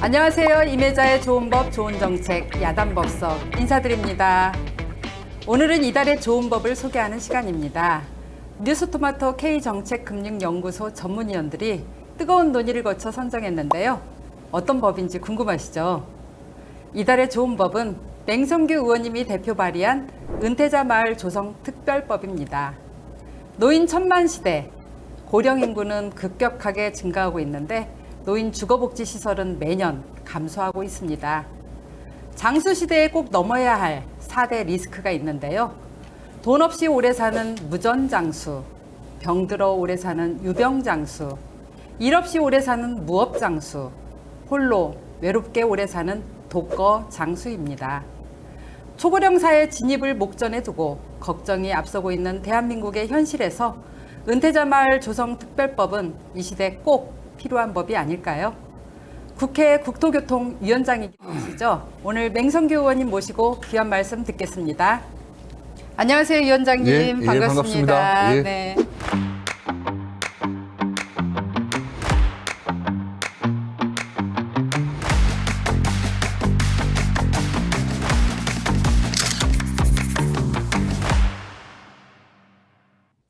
안녕하세요. 임혜자의 좋은 법, 좋은 정책, 야단법석 인사드립니다. 오늘은 이달의 좋은 법을 소개하는 시간입니다. 뉴스토마토 K정책금융연구소 전문위원들이 뜨거운 논의를 거쳐 선정했는데요. 어떤 법인지 궁금하시죠? 이달의 좋은 법은 맹성규 의원님이 대표 발의한 은퇴자 마을 조성 특별법입니다. 노인 천만 시대, 고령 인구는 급격하게 증가하고 있는데 노인 주거복지시설은 매년 감소하고 있습니다. 장수 시대에 꼭 넘어야 할 4대 리스크가 있는데요. 돈 없이 오래 사는 무전장수, 병들어 오래 사는 유병장수, 일 없이 오래 사는 무업장수, 홀로 외롭게 오래 사는 독거장수입니다. 초고령 사회 진입을 목전에 두고 걱정이 앞서고 있는 대한민국의 현실에서 은퇴자 마을 조성 특별법은 이 시대 꼭 필요한 법이 아닐까요? 국회 국토교통위원장이시죠? 오늘 맹성규 의원님 모시고 귀한 말씀 듣겠습니다. 안녕하세요, 위원장님. 예, 반갑습니다. 반갑습니다. 예. 네.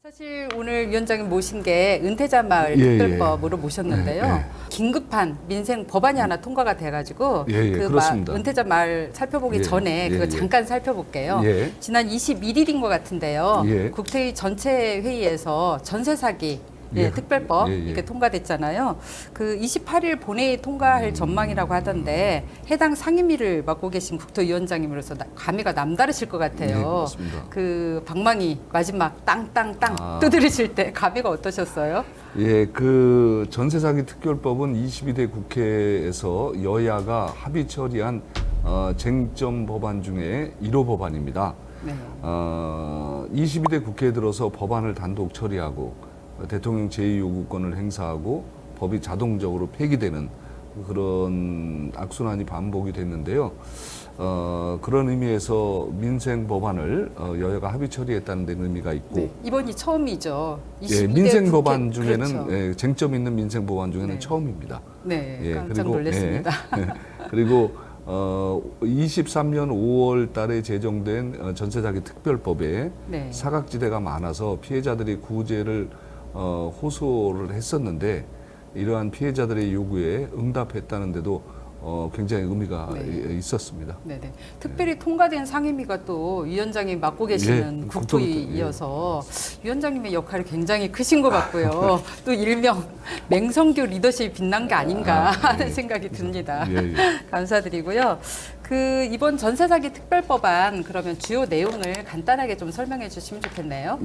사실 오늘 위원장님 모신 게 은퇴자 마을 특별법으로 모셨는데요. 긴급한 민생 법안이 하나 통과가 돼가지고 그렇습니다. 은퇴자 마을 살펴보기 전에 그거 잠깐 살펴볼게요. 지난 21일인 것 같은데요. 국회의 전체 회의에서 전세 사기 특별법 이렇게 통과됐잖아요. 그 28일 본회의 통과할 전망이라고 하던데 해당 상임위를 맡고 계신 국토위원장님으로서 감회가 남다르실 것 같아요. 맞습니다. 그 방망이 마지막 땅땅땅 두드리실 때 감회가 어떠셨어요? 그 전세 사기 특별법은 22대 국회에서 여야가 합의 처리한 쟁점 법안 중에 1호 법안입니다. 22대 국회에 들어서 법안을 단독 처리하고 대통령 제2요구권을 행사하고 법이 자동적으로 폐기되는 그런 악순환이 반복이 됐는데요. 그런 의미에서 민생 법안을 여야가 합의 처리했다는 데는 의미가 있고 이번이 처음이죠. 민생 법안 중에는 그렇죠. 쟁점 있는 민생 법안 중에는 처음입니다. 깜짝 놀랐습니다. 그리고 23년 5월 달에 제정된 전세 사기 특별법에 사각지대가 많아서 피해자들이 구제를 호소를 했었는데 이러한 피해자들의 요구에 응답했다는데도 굉장히 의미가 있었습니다. 특별히 통과된 상임위가 또 위원장이 맡고 계시는 국토위이어서 위원장님의 역할이 굉장히 크신 것 같고요. 또 일명 맹성규 리더십이 빛난 게 아닌가 하는 생각이 듭니다. 감사드리고요. 그 이번 전세 사기 특별법안 그러면 주요 내용을 간단하게 좀 설명해 주시면 좋겠네요.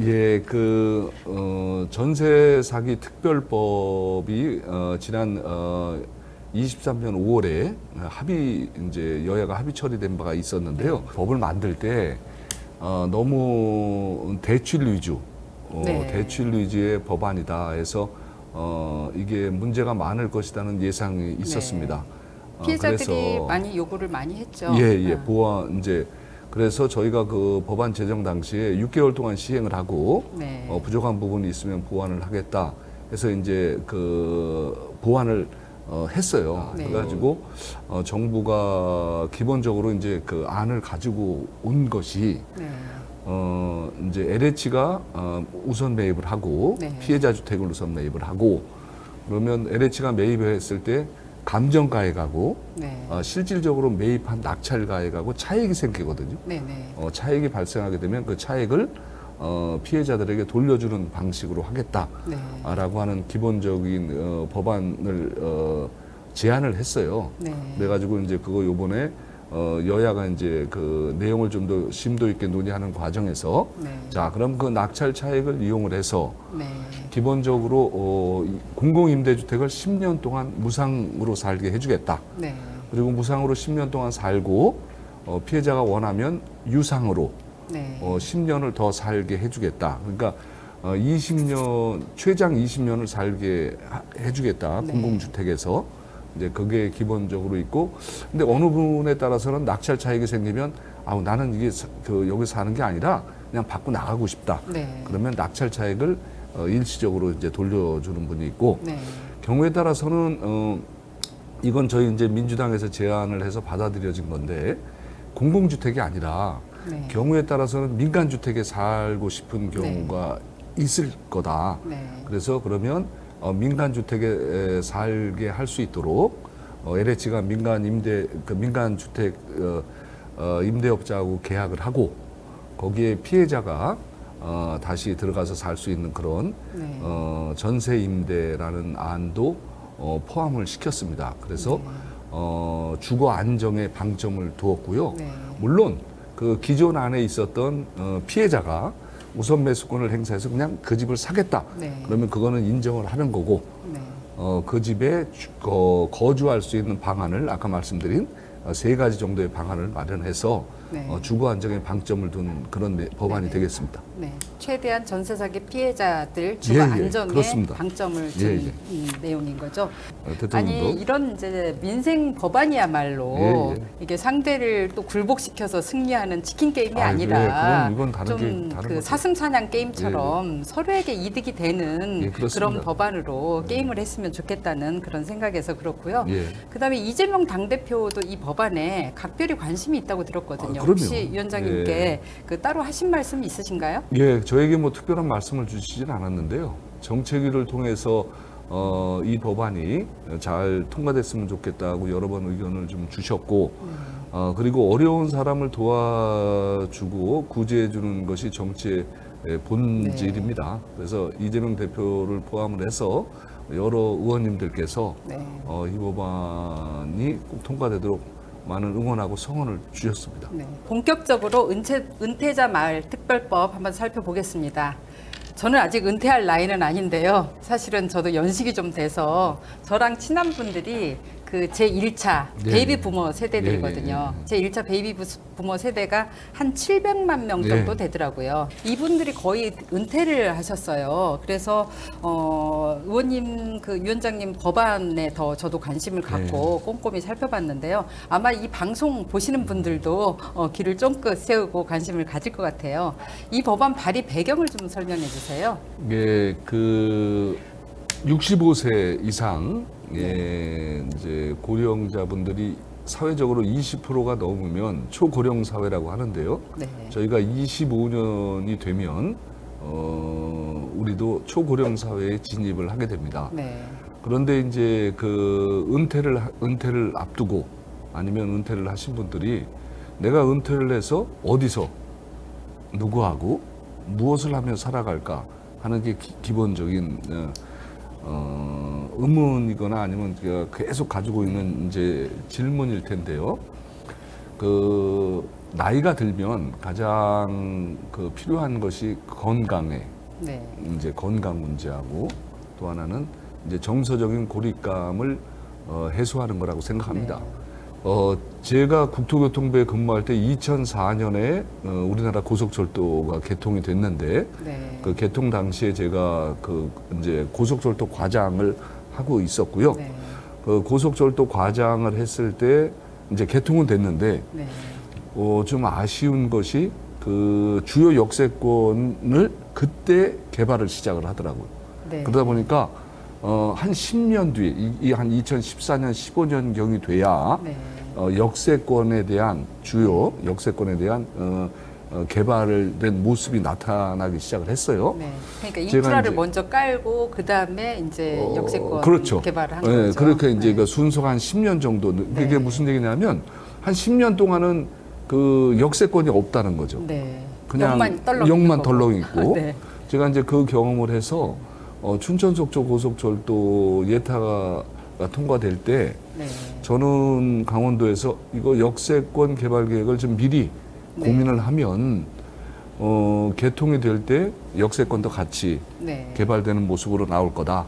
전세 사기 특별법이 지난 23년 5월에 이제 여야가 합의 처리된 바가 있었는데요. 법을 만들 때 너무 대출 위주, 대출 위주의 법안이다 해서 이게 문제가 많을 것이라는 예상이 있었습니다. 피해자들이 그래서 많이 요구를 많이 했죠. 보완 그래서 저희가 그 법안 제정 당시에 6개월 동안 시행을 하고 부족한 부분이 있으면 보완을 하겠다 해서 이제 그 보완을 했어요. 그래가지고 정부가 기본적으로 이제 그 안을 가지고 온 것이 이제 LH가 우선 매입을 하고 피해자 주택을 우선 매입을 하고 그러면 LH가 매입을 했을 때 감정가액하고 실질적으로 매입한 낙찰가액하고 차익이 생기거든요. 차익이 발생하게 되면 그 차익을 피해자들에게 돌려주는 방식으로 하겠다라고 하는 기본적인 법안을 제안을 했어요. 그래가지고 이제 그거 요번에 여야가 이제 그 내용을 좀 더 심도 있게 논의하는 과정에서 자 그럼 그 낙찰 차익을 이용을 해서 기본적으로 공공임대주택을 10년 동안 무상으로 살게 해주겠다. 그리고 무상으로 10년 동안 살고 피해자가 원하면 유상으로 10년을 더 살게 해주겠다. 그러니까 20년 최장 20년을 살게 해주겠다. 공공주택에서 이제 그게 기본적으로 있고, 근데 어느 부분에 따라서는 낙찰 차익이 생기면 나는 이게 여기 사는 게 아니라 그냥 밖으로 나가고 싶다. 그러면 낙찰 차익을 일시적으로 이제 돌려주는 분이 있고 경우에 따라서는 이건 저희 이제 민주당에서 제안을 해서 받아들여진 건데 공공주택이 아니라 네. 경우에 따라서는 민간주택에 살고 싶은 경우가 있을 거다. 네. 그래서 그러면 민간주택에 살게 할 수 있도록 LH가 민간주택 임대업자하고 계약을 하고 거기에 피해자가 다시 들어가서 살 수 있는 그런 네. 전세 임대라는 안도 포함을 시켰습니다. 그래서 주거 안정에 방점을 두었고요. 네. 물론 그 기존 안에 있었던 피해자가 우선 매수권을 행사해서 그냥 그 집을 사겠다. 네. 그러면 그거는 인정을 하는 거고 네. 그 집에 거주할 수 있는 방안을 아까 말씀드린 3가지 정도의 방안을 마련해서 네. 주거 안정에 방점을 둔 그런 법안이 네네. 되겠습니다. 네. 최대한 전세 사기 피해자들 주거 예, 예. 안정에 그렇습니다. 방점을 둔 예, 예. 내용인 거죠. 대통령도 아니 이런 이제 민생 법안이야말로 예, 예. 이게 상대를 또 굴복시켜서 승리하는 치킨 게임이 아, 아니라 예, 이건 다른 좀 다른 그 거죠. 사슴사냥 게임처럼 서로에게 이득이 되는 예, 그렇습니다. 그런 법안으로 게임을 했으면 좋겠다는 그런 생각에서 그렇고요. 예. 그다음에 이재명 당대표도 이 법안에 각별히 관심이 있다고 들었거든요. 아, 그럼요. 혹시 위원장님께 그 따로 하신 말씀 있으신가요? 예, 저에게 뭐 특별한 말씀을 주시진 않았는데요. 정책위를 통해서 이 법안이 잘 통과됐으면 좋겠다고 여러 번 의견을 좀 주셨고, 그리고 어려운 사람을 도와주고 구제해주는 것이 정치의 본질입니다. 그래서 이재명 대표를 포함을 해서 여러 의원님들께서 네. 이 법안이 꼭 통과되도록 많은 응원하고 성원을 주셨습니다. 네. 본격적으로 은퇴자 마을 특별법 한번 살펴보겠습니다. 저는 아직 은퇴할 나이는 아닌데요. 사실은 저도 연식이 좀 돼서 저랑 친한 분들이 그 제1차 네. 베이비 부머 세대들이거든요. 네, 제1차 베이비 부머 세대가 한 700만 명 정도 네. 되더라고요. 이분들이 거의 은퇴를 하셨어요. 그래서 의원님 그 위원장님 법안에 더 저도 관심을 갖고 꼼꼼히 살펴봤는데요. 아마 이 방송 보시는 분들도 귀를 쫑긋 세우고 관심을 가질 것 같아요. 이 법안 발의 배경을 좀 설명해 주세요. 예, 그 65세 이상 이제 고령자분들이 사회적으로 20%가 넘으면 초고령 사회라고 하는데요. 네. 저희가 25년이 되면 우리도 초고령 사회에 진입을 하게 됩니다. 네. 그런데 이제 그 은퇴를 앞두고 아니면 은퇴를 하신 분들이 내가 은퇴를 해서 어디서 누구하고 무엇을 하며 살아갈까 하는 게 기본적인 의문이거나 아니면 계속 가지고 있는 이제 질문일 텐데요. 그 나이가 들면 가장 그 필요한 것이 건강에 네. 이제 건강 문제하고 또 하나는 이제 정서적인 고립감을 해소하는 거라고 생각합니다. 제가 국토교통부에 근무할 때 2004년에 우리나라 고속철도가 개통이 됐는데 네. 그 개통 당시에 제가 그 이제 고속철도 과장을 하고 있었고요. 네. 그 고속철도 과장을 했을 때 이제 개통은 됐는데 네. 좀 아쉬운 것이 그 주요 역세권을 그때 개발을 시작을 하더라고요. 네. 그러다 보니까 한 10년 뒤에 한 2014년 15년 경이 돼야 네. 역세권에 대한 주요 역세권에 대한 개발을 된 모습이 나타나기 시작을 했어요. 네. 그러니까 제가 인프라를 이제 먼저 깔고 그 다음에 이제 역세권 그렇죠. 개발을 한 네, 거죠. 그렇게 이제 네. 그 순서가 한 10년 정도. 그게 네. 무슨 얘기냐면 한 10년 동안은 그 역세권이 없다는 거죠. 네. 그냥 역만 덜렁 있고. 네. 제가 이제 그 경험을 해서 춘천 속초 고속철도 예타가 통과될 때 네. 저는 강원도에서 이거 역세권 개발 계획을 좀 미리 네. 고민을 하면 개통이 될 때 역세권도 같이 네. 개발되는 모습으로 나올 거다.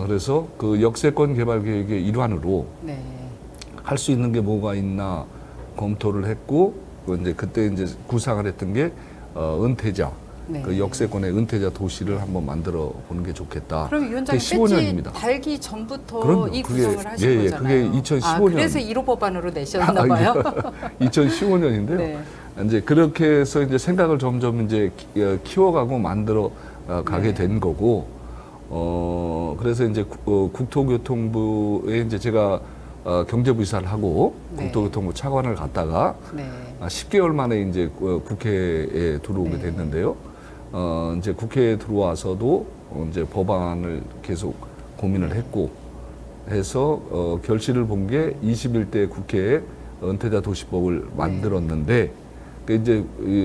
그래서 그 역세권 개발 계획의 일환으로 네. 할 수 있는 게 뭐가 있나 검토를 했고 이제 그때 이제 구상을 했던 게 은퇴자. 네. 그 역세권의 은퇴자 도시를 한번 만들어 보는 게 좋겠다. 그럼 위원장님 그게 15년입니다. 배지 달기 전부터 그럼요. 이 그게- 구성을 하신 예, 예. 거잖아요. 그게 2015년. 아, 그래서 1호 법안으로 내셨나 봐요. 2015년인데요. 네. 이제 그렇게 해서 이제 생각을 점점 이제 키워가고 만들어 가게 네. 된 거고, 그래서 이제 국토교통부에 이제 제가 경제부시사를 하고 네. 국토교통부 차관을 갔다가 네. 10개월 만에 이제 국회에 들어오게 네. 됐는데요. 이제 국회에 들어와서도 이제 법안을 계속 고민을 했고 해서 결실을 본 게 21대 국회에 은퇴자 도시법을 만들었는데 그 이제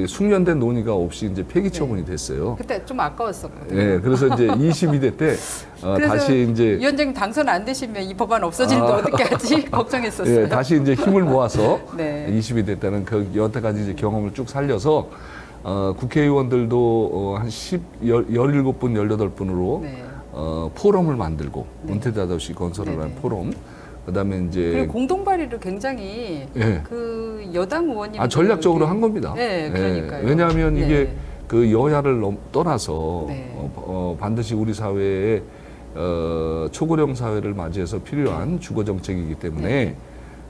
숙련된 논의가 없이 이제 폐기 처분이 됐어요. 그때 좀 아까웠었거든요. 네, 그래서 이제 22대 때 그래서 다시 이제 위원장님 당선 안 되시면 이 법안 없어지는데 어떻게 하지 걱정했었어요. 예, 다시 이제 힘을 모아서 네. 22대 때는 그 여태까지 이제 경험을 쭉 살려서 국회의원들도 한 17분, 18분으로 네. 포럼을 만들고 네. 은퇴자 도시 건설을 네네. 한 포럼. 그다음에 이제 그리고 공동 발의를 굉장히 예. 그 여당 의원님 전략적으로 한 겁니다. 네, 그러니까요. 왜냐하면 네. 이게 그 여야를 떠나서 네. 반드시 우리 사회에 초고령 사회를 맞이해서 필요한 주거 정책이기 때문에 네.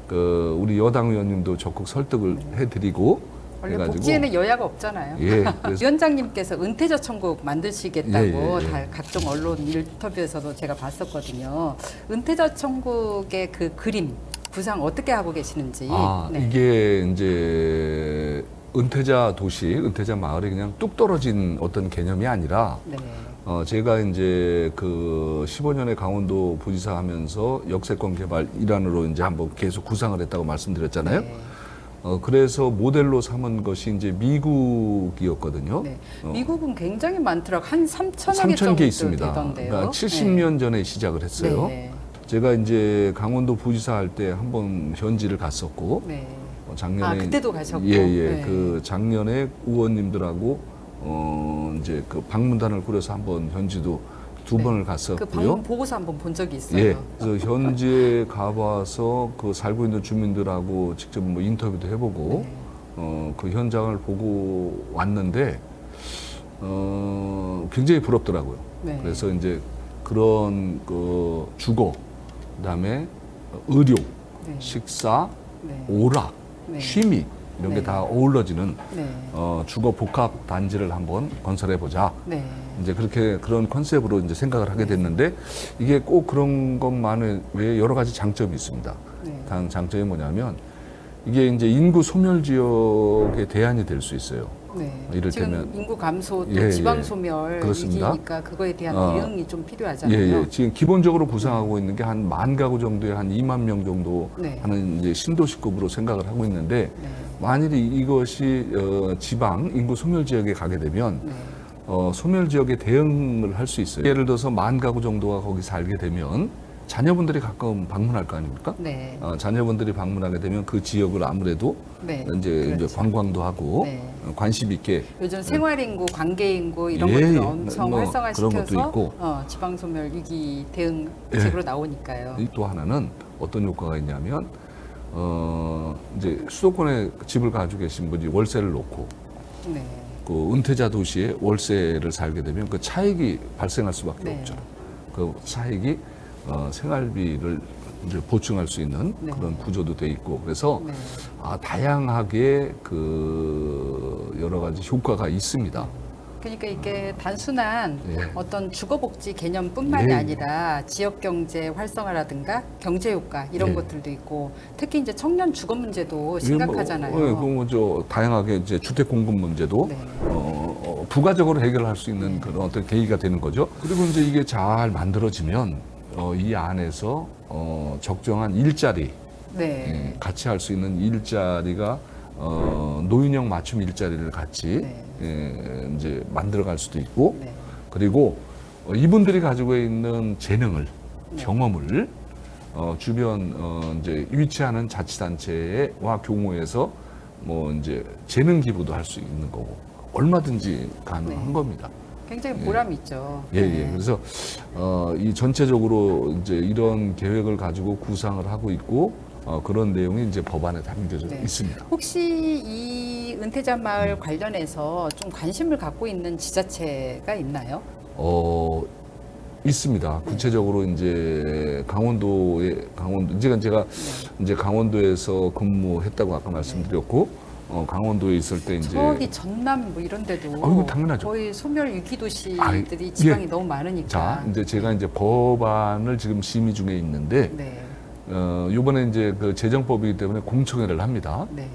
그 우리 여당 의원님도 적극 설득을 해드리고 원래 해가지고 복지에는 여야가 없잖아요. 예, 그래서 위원장님께서 은퇴자 천국 만드시겠다고 예. 다 각종 언론 인터뷰에서도 제가 봤었거든요. 은퇴자 천국의 그 그림 구상 어떻게 하고 계시는지. 네. 이게 이제 은퇴자 도시, 은퇴자 마을이 그냥 뚝 떨어진 어떤 개념이 아니라 네. 제가 이제 그 15년의 강원도 부지사 하면서 역세권 개발 일환으로 이제 한번 계속 구상을 했다고 말씀드렸잖아요. 네. 그래서 모델로 삼은 것이 이제 미국이었거든요. 네. 미국은 굉장히 많더라고. 한 3,000여 개 3,000개 정도 있습니다. 되던데요. 그러니까 70년 전에 시작을 했어요. 네. 제가 이제 강원도 부지사 할 때 한번 현지를 갔었고 네. 작년에 그때도 가셨고. 예. 네. 그 작년에 의원님들하고 이제 그 방문단을 꾸려서 한번 현지도 두 네. 번을 그 갔었고요. 방문 보고서 한번 본 적이 있어요. 예. 그래서 현지에 가봐서 그 살고 있는 주민들하고 직접 뭐 인터뷰도 해보고 네. 그 현장을 보고 왔는데 굉장히 부럽더라고요. 네. 그래서 이제 그런 그 주거, 그다음에 의료, 네. 식사, 네. 오락, 네. 취미 이런 네. 게 다 어우러지는 네. 주거 복합 단지를 한번 건설해 보자. 네. 이제 그런 컨셉으로 이제 생각을 하게 됐는데 이게 꼭 그런 것만은 왜 여러 가지 장점이 있습니다. 네. 단 장점이 뭐냐면 이게 이제 인구 소멸 지역의 대안이 될 수 있어요. 네. 이를테면 지금 인구 감소 또 예, 지방 예. 소멸 그렇습니다. 위기니까 그거에 대한 어, 대응이 좀 예, 필요하잖아요. 예. 지금 기본적으로 구상하고 있는 게 한 10,000가구 정도의 한 2만 명 정도 네. 하는 이제 신도시급으로 생각을 하고 있는데 네. 만일에 이것이 지방 인구 소멸 지역에 가게 되면 네. 소멸 지역에 대응을 할 수 있어요. 예를 들어서 10,000가구 정도가 거기 살게 되면 자녀분들이 가끔 방문할 거 아닙니까? 네. 자녀분들이 방문하게 되면 그 지역을 아무래도 네. 이제 그렇죠. 관광도 하고 네. 관심 있게 요즘 생활인구, 관계인구 이런 예, 것들을 예. 엄청 뭐 활성화시켜서 그런 것도 있고. 지방소멸 위기 대응책으로 나오니까요. 또 하나는 어떤 효과가 있냐면 이제 수도권에 집을 가지고 계신 분이 월세를 놓고 네. 그 은퇴자 도시에 월세를 살게 되면 그 차익이 발생할 수밖에 네. 없죠. 그 차익이 생활비를 이제 보충할 수 있는 네. 그런 구조도 돼 있고 그래서 네. 다양하게 그 여러 가지 효과가 있습니다. 그러니까 이게 단순한 예. 어떤 주거복지 개념뿐만이 예. 아니라 지역 경제 활성화라든가 경제 효과 이런 예. 것들도 있고 특히 이제 청년 주거 문제도 이게 심각하잖아요. 뭐 다양하게 이제 주택 공급 문제도 네. 부가적으로 해결할 수 있는 그런 어떤 계기가 되는 거죠. 그리고 이제 이게 잘 만들어지면 이 안에서 적정한 일자리 네. 같이 할 수 있는 일자리가 노인형 맞춤 일자리를 같이 네. 이제 만들어갈 수도 있고 네. 그리고 이분들이 가지고 있는 재능을 네. 경험을 주변 이제 위치하는 자치단체와 공모해서 뭐 이제 재능 기부도 할 수 있는 거고 얼마든지 가능한 네. 겁니다. 굉장히 보람이 있죠. 예, 네. 예. 그래서 이 전체적으로 이제 이런 계획을 가지고 구상을 하고 있고 그런 내용이 이제 법안에 담겨져 네. 있습니다. 혹시 이 은퇴자 마을 관련해서 좀 관심을 갖고 있는 지자체가 있나요? 있습니다. 구체적으로 이제 강원도 제가 이제 강원도에서 근무했다고 아까 말씀드렸고 강원도에 있을 때 이제 저기 전남 뭐 이런 데도 이거 당연하죠. 거의 소멸 위기 도시들이 예. 지방이 너무 많으니까. 자, 이제 제가 이제 법안을 지금 심의 중에 있는데 네. 이번에 이제 그 재정법이기 때문에 공청회를 합니다. 네.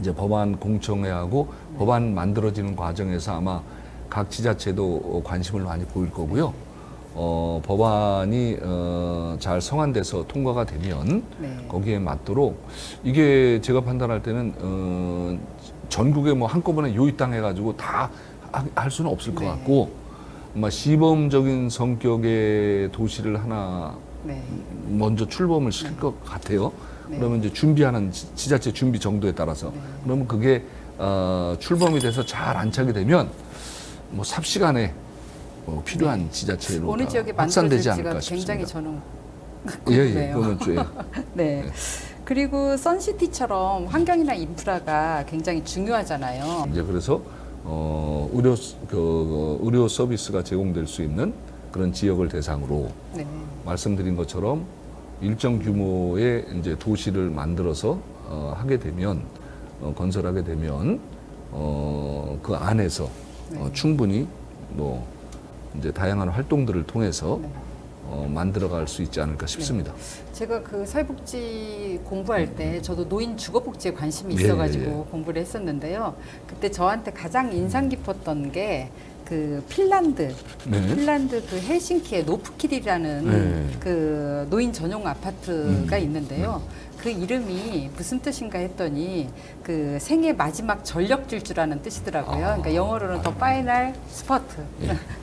이제 법안 공청회하고 법안 만들어지는 과정에서 아마 각 지자체도 관심을 많이 보일 거고요. 법안이 잘 성안돼서 통과가 되면 네. 거기에 맞도록 이게 제가 판단할 때는 전국에 뭐 한꺼번에 요입당 해가지고 다 할 수는 없을 것 네. 같고 아마 시범적인 성격의 도시를 하나 네. 먼저 출범을 시킬 것 같아요. 네. 그러면 이제 준비하는 지자체 준비 정도에 따라서 그러면 그게 출범이 돼서 잘 안착이 되면 뭐 삽시간에 필요한 지자체로 어느 지역에 확산되지 만들어질지가 않을까 굉장히 싶습니다. 저는 예, 궁금해요. 그거는 좀, 예. 네. 그리고 선시티처럼 환경이나 인프라가 굉장히 중요하잖아요. 이제 그래서 의료 서비스가 제공될 수 있는 그런 지역을 대상으로 네. 말씀드린 것처럼 일정 규모의 이제 도시를 만들어서 하게 되면 건설하게 되면 그 안에서 충분히 뭐 이제 다양한 활동들을 통해서 만들어갈 수 있지 않을까 싶습니다. 제가 그 사회복지 공부할 때 저도 노인 주거복지에 관심이 예, 있어가지고 예, 예. 공부를 했었는데요. 그때 저한테 가장 인상 깊었던 게 그 핀란드 그 헬싱키의 노프킬이라는 네. 그 노인 전용 아파트가 있는데요. 그 이름이 무슨 뜻인가 했더니 그 생애 마지막 전력 질주라는 뜻이더라고요. 그러니까 영어로는 더 파이널 스퍼트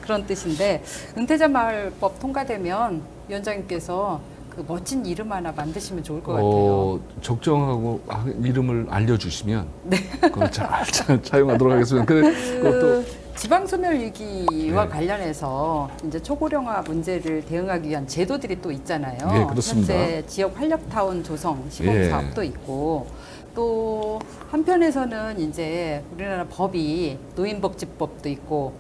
그런 뜻인데 은퇴자 마을법 통과되면 위원장님께서 그 멋진 이름 하나 만드시면 좋을 것 같아요. 적정하고 이름을 알려주시면 그걸 잘 차용하도록 하겠습니다. 그것도 지방소멸위기와 네. 관련해서 이제 초고령화 문제를 대응하기 위한 제도들이 또 있잖아요. 네, 그렇습니다. 현재 지역 활력타운 조성 시범 예. 사업도 있고 또 한편에서는 이제 우리나라 법이 노인복지법도 있고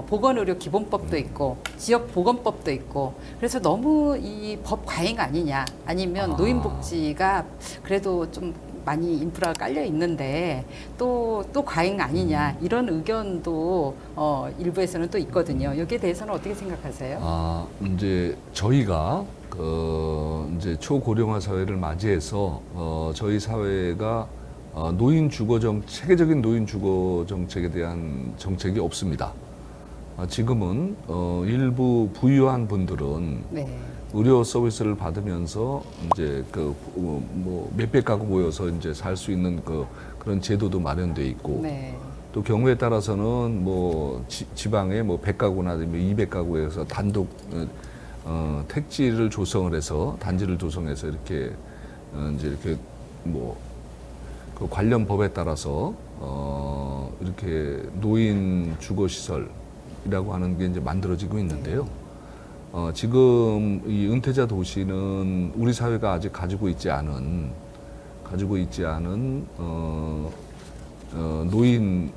보건의료 기본법도 있고 지역보건법도 있고 그래서 너무 이 법 과잉 아니냐 아니면 노인복지가 그래도 좀 많이 인프라가 깔려 있는데 또 과잉 아니냐 이런 의견도 일부에서는 또 있거든요. 여기에 대해서는 어떻게 생각하세요? 이제 저희가 이제 초고령화 사회를 맞이해서 저희 사회가 체계적인 노인 주거 정책에 대한 정책이 없습니다. 지금은 일부 부유한 분들은 네. 의료 서비스를 받으면서 이제 뭐 몇백 가구 모여서 이제 살 수 있는 그런 제도도 마련돼 있고 네. 또 경우에 따라서는 뭐 지방에 뭐 100가구나 200가구에서 단독 택지를 조성을 해서 단지를 조성해서 이렇게 이제 이렇게 뭐 그 관련 법에 따라서 이렇게 노인 주거 시설이라고 하는 게 이제 만들어지고 있는데요. 지금 이 은퇴자 도시는 우리 사회가 아직 가지고 있지 않은 노인에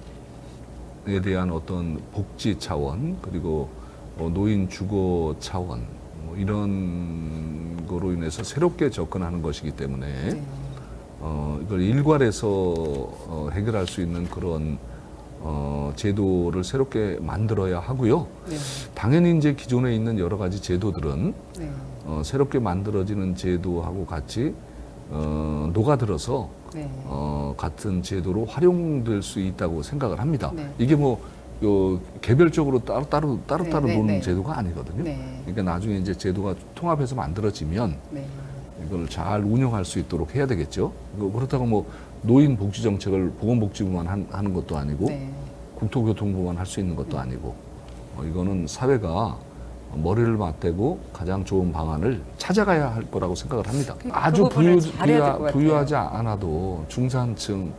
대한 어떤 복지 차원 그리고 노인 주거 차원 뭐 이런 거로 인해서 새롭게 접근하는 것이기 때문에 네. 이걸 일괄해서 해결할 수 있는 그런 제도를 새롭게 만들어야 하고요. 네. 당연히 이제 기존에 있는 여러 가지 제도들은 네. 새롭게 만들어지는 제도하고 같이 녹아들어서 네. 같은 제도로 활용될 수 있다고 생각을 합니다. 네. 이게 뭐 개별적으로 따로 네, 노는 네. 제도가 아니거든요. 네. 그러니까 나중에 이제 제도가 통합해서 만들어지면 네. 이걸 잘 운영할 수 있도록 해야 되겠죠. 그렇다고 뭐 노인 복지 정책을 보건복지부만 하는 것도 아니고 네. 국토교통부만 할 수 있는 것도 아니고 이거는 사회가 머리를 맞대고 가장 좋은 방안을 찾아가야 할 거라고 생각을 합니다. 아주 부분을 잘해야 될것 같아요. 부유하지 않아도 중산층들도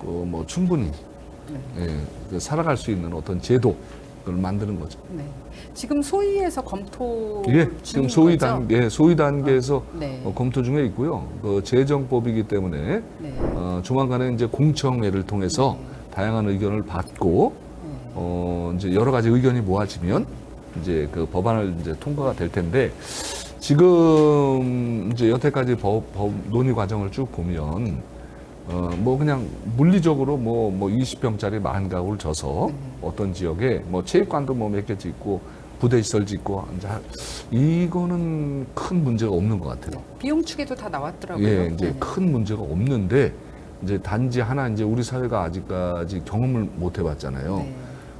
뭐 충분히 살아갈 수 있는 어떤 제도를 만드는 거죠. 네. 지금 소위에서 검토 지금 중인 거죠? 소위 단계에서 네. 검토 중에 있고요. 그 재정법이기 때문에 네. 조만간에 이제 공청회를 통해서 다양한 의견을 받고 이제 여러 가지 의견이 모아지면 이제 그 법안을 이제 통과가 될 텐데 지금 이제 여태까지 법 논의 과정을 쭉 보면 뭐 그냥 물리적으로 뭐 20평짜리 40가구를 져서 어떤 지역에 뭐 체육관도 뭐 몇 개 짓고 부대 시설 짓고 이제 이거는 큰 문제가 없는 것 같아요. 비용 축에도 다 나왔더라고요. 예, 이제 큰 문제가 없는데 이제 단지 하나 이제 우리 사회가 아직까지 경험을 못 해봤잖아요. 네.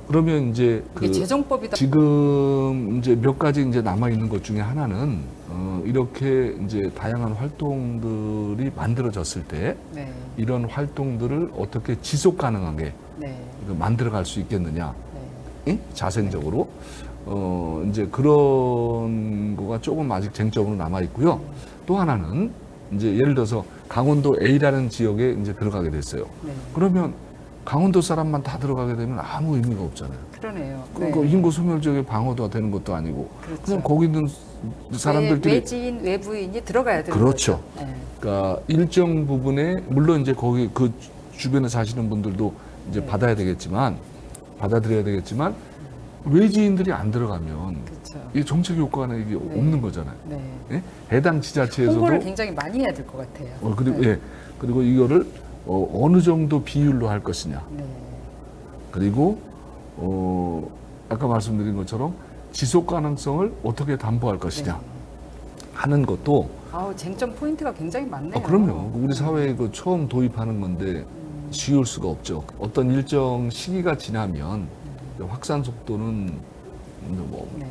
그러면 이제 이게 재정법이다. 지금 이제 몇 가지 이제 남아 있는 것 중에 하나는 이렇게 이제 다양한 활동들이 만들어졌을 때 네. 이런 활동들을 어떻게 지속 가능하게 네. 만들어 갈 수 있겠느냐, 네. 응? 자생적으로 이제 그런 거가 조금 아직 쟁점으로 남아 있고요. 또 하나는 이제 예를 들어서 강원도 A라는 지역에 이제 들어가게 됐어요. 네. 그러면 강원도 사람만 다 들어가게 되면 아무 의미가 없잖아요. 그러니까 그 인구 소멸 지역의 방어도가 되는 것도 아니고 그렇죠. 그냥 거기 있는 사람들끼리 외지인 외부인이 들어가야 되는 그렇죠. 거죠. 네. 그러니까 일정 부분에 물론 이제 거기 그 주변에 사시는 분들도 이제 네. 받아들여야 되겠지만 외지인들이 안 들어가면 그렇죠. 이 정책 효과는 이게 없는 거잖아요. 네. 예? 해당 지자체에서도 홍보를 굉장히 많이 해야 될 것 같아요. 그리고 네. 예 그리고 이거를 어느 정도 비율로 할 것이냐. 네. 그리고 아까 말씀드린 것처럼 지속 가능성을 어떻게 담보할 것이냐 네. 하는 것도 아우, 쟁점 포인트가 굉장히 많네요. 그럼요. 우리 사회에 그 처음 도입하는 건데 쉬울 수가 없죠. 어떤 일정 시기가 지나면 확산 속도는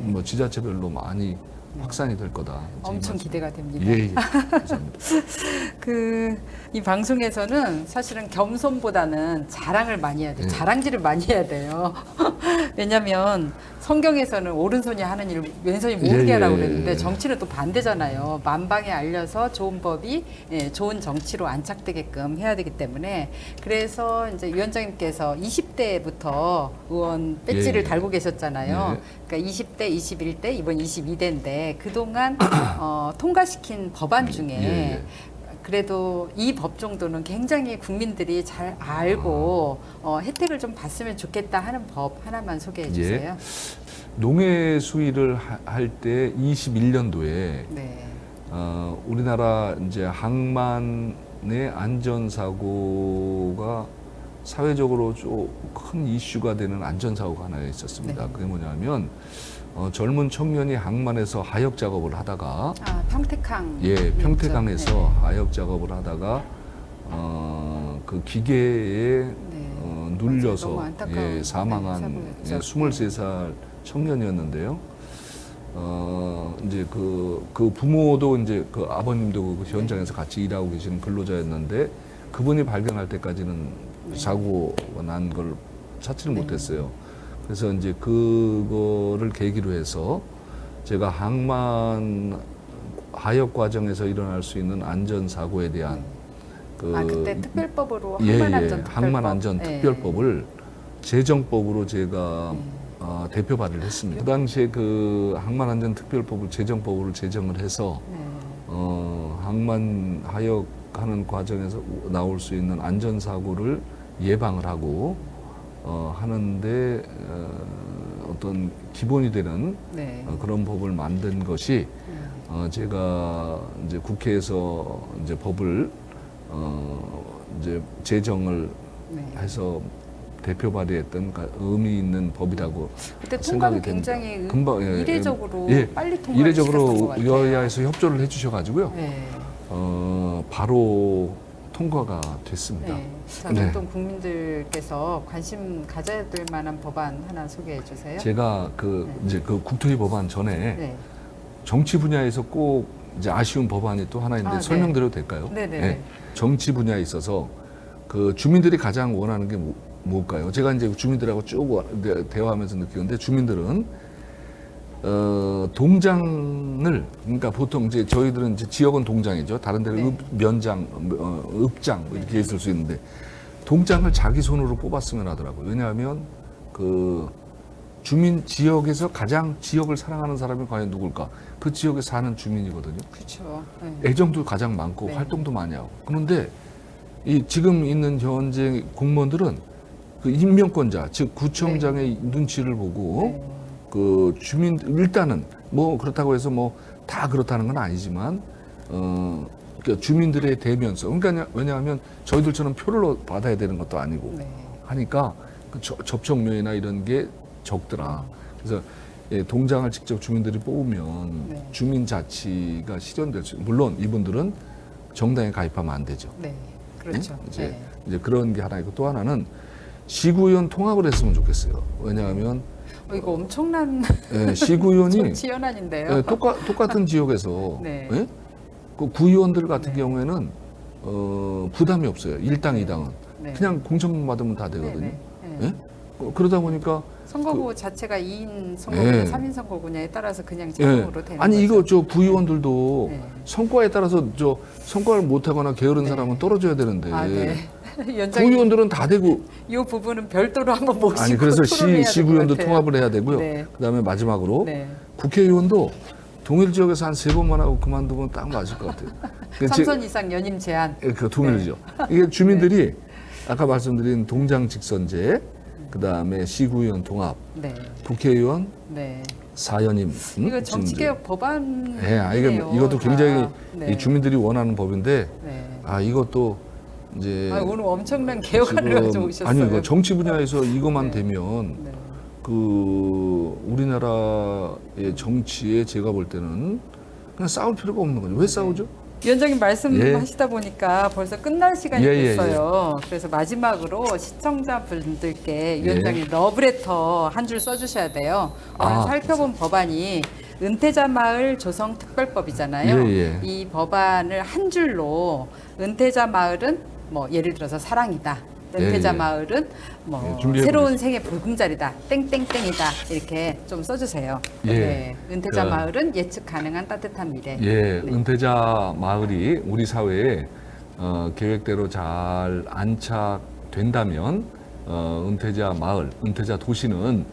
뭐 지자체별로 많이 확산이 될 거다. 엄청 기대가 됩니다. 예. 감사합니다. 이 방송에서는 사실은 겸손보다는 자랑을 많이 해야 돼요. 네. 자랑질을 많이 해야 돼요. 왜냐하면 성경에서는 오른손이 하는 일을 왼손이 모르게 하라고 그랬는데 정치는 또 반대잖아요. 만방에 알려서 좋은 법이 좋은 정치로 안착되게끔 해야 되기 때문에 그래서 이제 위원장님께서 20대부터 의원 배지를 달고 계셨잖아요. 그러니까 20대, 21대, 이번 22대인데 그동안 통과시킨 법안 중에 그래도 이 법 정도는 굉장히 국민들이 잘 알고 혜택을 좀 봤으면 좋겠다 하는 법 하나만 소개해 주세요. 농해 수위를 할 때 21년도에 네. 우리나라 이제 항만의 안전사고가 사회적으로 좀 큰 이슈가 되는 안전사고가 하나 있었습니다. 네. 그게 뭐냐면 젊은 청년이 항만에서 하역 작업을 하다가 평택항 평택항에서 네. 하역 작업을 하다가 그 기계에 눌려서 사망한 23살 청년이었는데요. 이제 그 부모도 이제 그 아버님도 그 현장에서 같이 일하고 계시는 근로자였는데 그분이 발견할 때까지는 사고가 난 걸 찾지를 못했어요. 그래서 이제 그거를 계기로 해서 제가 항만 하역 과정에서 일어날 수 있는 안전 사고에 대한 그때 특별법으로 항만안전특별법을 제정법으로 제가 대표 발의를 했습니다. 그 당시에 그 항만안전특별법을 제정법으로 제정을 해서 항만 하역하는 과정에서 나올 수 있는 안전사고를 예방을 하고 하는데 어떤 기본이 되는 그런 법을 만든 것이 제가 이제 국회에서 이제 법을 이제 제정을 해서 대표 발의했던 의미 있는 법이라고 그때 생각이 통과는 됩니다. 굉장히 금방 이례적으로 빨리 통과를 이례적으로 시켰던 것 같아요. 여야에서 협조를 해주셔가지고요. 네. 바로 통과가 됐습니다. 자, 또 국민들께서 관심 가져야 될 만한 법안 하나 소개해 주세요. 제가 이제 그 국토위 법안 전에 정치 분야에서 꼭 이제 아쉬운 법안이 또 하나 있는데 설명드려도 될까요? 네네. 정치 분야에 있어서 그 주민들이 가장 원하는 게 뭘까요? 제가 이제 주민들하고 쭉 대화하면서 느끼는데 주민들은 동장을 그러니까 보통 이제 저희들은 이제 지역은 동장이죠. 다른 데는 면장, 읍장 이렇게 있을 수 있는데 동장을 자기 손으로 뽑았으면 하더라고요. 왜냐하면 그 주민 지역에서 가장 지역을 사랑하는 사람이 과연 누굴까? 그 지역에 사는 주민이거든요. 그렇죠. 애정도 가장 많고 활동도 많이 하고. 그런데 이 지금 있는 현재 공무원들은 그 임명권자, 즉 구청장의 눈치를 보고 그 주민 일단은 뭐 그렇다고 해서 뭐 다 그렇다는 건 아니지만 그러니까 주민들의 대면서 그러니까 왜냐하면 저희들처럼 표를 받아야 되는 것도 아니고 하니까 그 접촉료나 이런 게 적더라. 그래서 예, 동장을 직접 주민들이 뽑으면 네. 주민자치가 실현될 수. 물론 이분들은 정당에 가입하면 안 되죠. 네, 그렇죠. 네? 이제 그런 게 하나 있고 또 하나는 시구의원 통합을 했으면 좋겠어요. 왜냐하면 이거 엄청난 예, 시구의원이 정치 현안인데요. 예, 똑같은 지역에서 네. 예? 그 구의원들 같은 네. 경우에는 부담이 없어요. 일당 네. 이당은 네. 그냥 공천만 받으면 다 되거든요. 네, 네. 예? 그러다 보니까 선거구 자체가 2인 선거구냐, 예. 3인 선거구냐에 따라서 그냥 예. 자동으로 되는 아니 거죠. 이거 저 구의원들도 네. 성과에 따라서 저 성과를 못하거나 게으른 네. 사람은 떨어져야 되는데 아, 네. 위원장님, 구의원들은 다 되고 이 부분은 별도로 한번 모시고 아니 그래서 토론해야 시구의원도 될것 같아요. 통합을 해야 되고요. 네. 그다음에 마지막으로 네. 국회의원도 동일 지역에서 한 3번만 하고 그만두면 딱 맞을 것 같아요. 그러니까 3선 이상 연임 제한. 그 동일이죠. 이게 주민들이 아까 말씀드린 동장 직선제, 그다음에 시구의원 통합, 네. 국회의원 네. 4연임. 이거 정치개혁 법안. 이것도 굉장히 네. 이 주민들이 원하는 법인데, 네. 이것도 이제 오늘 엄청난 개혁안을 가지고 오셨어요. 아니 이거 정치 분야에서 이것만 네. 되면 네. 그 우리나라의 정치에 제가 볼 때는 그냥 싸울 필요가 없는 거죠. 왜 싸우죠? 위원장님 말씀하시다 예. 보니까 벌써 끝날 시간이 예, 예, 됐어요. 그래서 마지막으로 시청자분들께 위원장님 러브레터 한 줄 써주셔야 돼요. 오늘 살펴본 법안이 은퇴자 마을 조성 특별법이잖아요. 예, 예. 이 법안을 한 줄로 은퇴자 마을은 뭐 예를 들어서 사랑이다. 은퇴자 예, 예. 마을은 뭐 예, 준비해 새로운 생애 보금자리다. 땡땡땡이다. 이렇게 좀 써주세요. 예. 네. 은퇴자 그- 마을은 예측 가능한 따뜻한 미래. 예, 네. 은퇴자 마을이 우리 사회에 계획대로 잘 안착된다면 은퇴자 마을, 은퇴자 도시는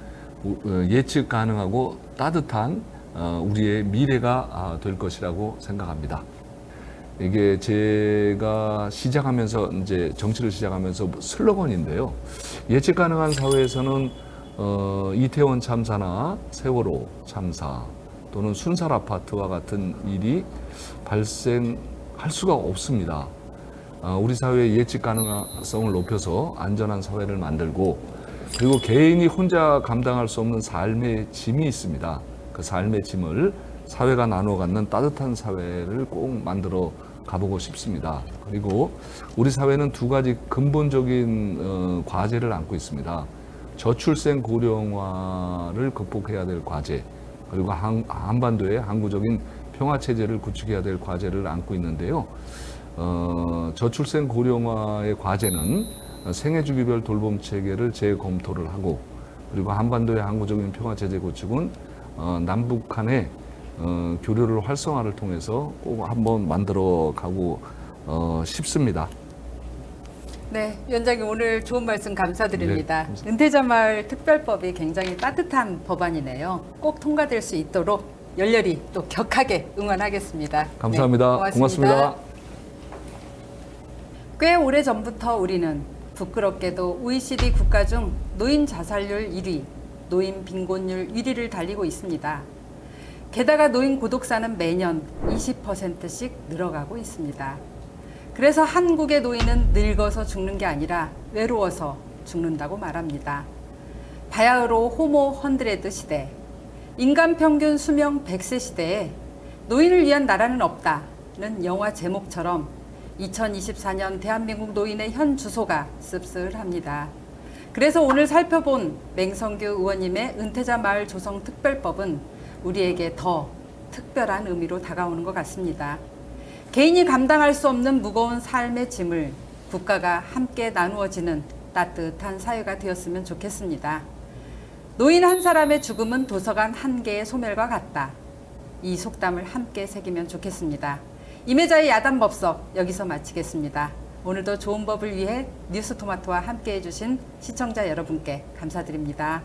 예측 가능하고 따뜻한 우리의 미래가 될 것이라고 생각합니다. 이게 제가 시작하면서 이제 정치를 시작하면서 슬로건인데요. 예측 가능한 사회에서는 이태원 참사나 세월호 참사 또는 순살 아파트와 같은 일이 발생할 수가 없습니다. 우리 사회의 예측 가능성을 높여서 안전한 사회를 만들고 그리고 개인이 혼자 감당할 수 없는 삶의 짐이 있습니다. 그 삶의 짐을 사회가 나누어 갖는 따뜻한 사회를 꼭 만들어 가보고 싶습니다. 그리고 우리 사회는 두 가지 근본적인 과제를 안고 있습니다. 저출생 고령화를 극복해야 될 과제, 그리고 한반도의 항구적인 평화 체제를 구축해야 될 과제를 안고 있는데요. 저출생 고령화의 과제는 생애 주기별 돌봄 체계를 재검토를 하고, 그리고 한반도의 항구적인 평화 체제 구축은 남북 간의 교류를 활성화를 통해서 꼭 한번 만들어 가고 싶습니다. 네, 위원장님 오늘 좋은 말씀 감사드립니다. 네, 감사합니다. 은퇴자 마을 특별법이 굉장히 따뜻한 법안이네요. 꼭 통과될 수 있도록 열렬히 또 격하게 응원하겠습니다. 감사합니다. 네, 고맙습니다. 꽤 오래 전부터 우리는 부끄럽게도 OECD 국가 중 노인 자살률 1위, 노인 빈곤율 1위를 달리고 있습니다. 게다가 노인 고독사는 매년 20%씩 늘어가고 있습니다. 그래서 한국의 노인은 늙어서 죽는 게 아니라 외로워서 죽는다고 말합니다. 바야흐로 호모 헌드레드 시대, 인간 평균 수명 100세 시대에 노인을 위한 나라는 없다는 영화 제목처럼 2024년 대한민국 노인의 현 주소가 씁쓸합니다. 그래서 오늘 살펴본 맹성규 의원님의 은퇴자 마을 조성 특별법은 우리에게 더 특별한 의미로 다가오는 것 같습니다. 개인이 감당할 수 없는 무거운 삶의 짐을 국가가 함께 나누어지는 따뜻한 사회가 되었으면 좋겠습니다. 노인 한 사람의 죽음은 도서관 한 개의 소멸과 같다. 이 속담을 함께 새기면 좋겠습니다. 임혜자의 야단법석 여기서 마치겠습니다. 오늘도 좋은 법을 위해 뉴스토마토와 함께 해주신 시청자 여러분께 감사드립니다.